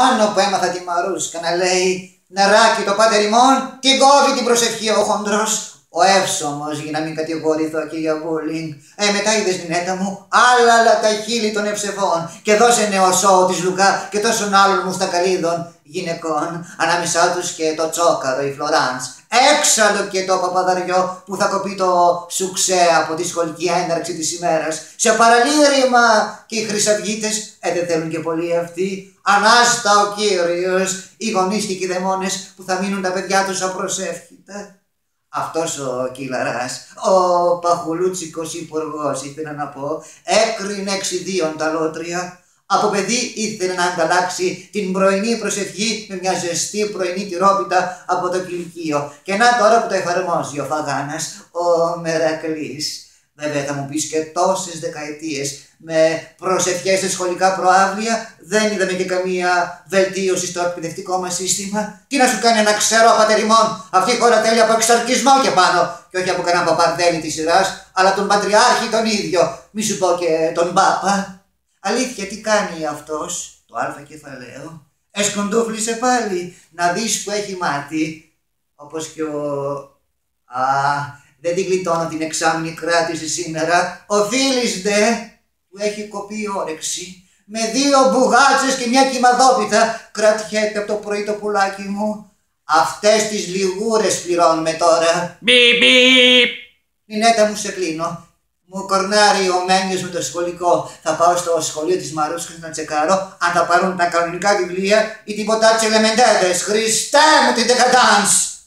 Πάνω που έμαθα τη Μαρούσκα να λέει «Νεράκι το πάτερ ημών, την κόβει την προσευχή ο χοντρός». Ο εύσωμος, για να μην κατηγορηθώ και για bullying. Μετά είδες, Νινέτα μου, άλλα τα χείλη των ευσεβών. Και δώσε νεοσό της Λουκά και τόσων άλλων μουστακαλίδων γυναικών. Ανάμεσά τους και το τσόκαρο, η Φλωράνς. Έξαλλο και το παπαδαριό που θα κοπεί το σουξέ από τη σχολική έναρξη της ημέρας. Σε παραλήρημα και οι χρυσαυγίτες, δεν θέλουν και πολύ αυτοί. Ανάστα ο Κύριος, οι γονείς και οι κηδεμόνες που θα μείνουν τα παιδιά τους απροσεύχητα. Αυτός ο Κιλαράς, ο παχουλούτσικος υπουργός, ήθελα να πω, έκρινε εξιδίων τα λότρια. Από παιδί ήθελε να ανταλλάξει την πρωινή προσευχή με μια ζεστή πρωινή τυρόπιτα από το κηλικείο. Και να τώρα που το εφαρμόζει ο Φαγάνας, ο Μερακλής. Βέβαια θα μου πεις και τόσες δεκαετίες με προσευχές σε σχολικά προάβλια δεν είδαμε και καμία βελτίωση στο εκπαιδευτικό μας σύστημα. Τι να σου κάνει ένα ξέρω πατεριμόν, αυτή η χώρα θέλει από εξορκισμό και πάνω. Και όχι από κανένα παπαρδέλη της σειράς, αλλά τον Πατριάρχη τον ίδιο. Μη σου πω και τον Πάπα. Αλήθεια, τι κάνει αυτός, το α κεφαλαίο. Εσκοντούφλησε πάλι, να δεις που έχει μάτι. Όπως και ο... δεν την γλιτώνω την εξάμηνη κράτηση σήμερα. Ο Φίλης δε, που έχει κοπεί η όρεξη. Με 2 μπουγάτσες και μια κυμαδόπιτα κρατιέται από το πρωί το πουλάκι μου. Αυτές τις λιγούρες πληρώνουμε τώρα. Μπιπ, μπιπ. Νινέτα μου, σε κλείνω. Μου κορνάρει ο Μένιος με το σχολικό. Θα πάω στο σχολείο της Μαρούσκας να τσεκάρω αν θα πάρουν τα κανονικά βιβλία ή τίποτα τσελεμεντέδες. Χριστέ μου την δεκαντάνς!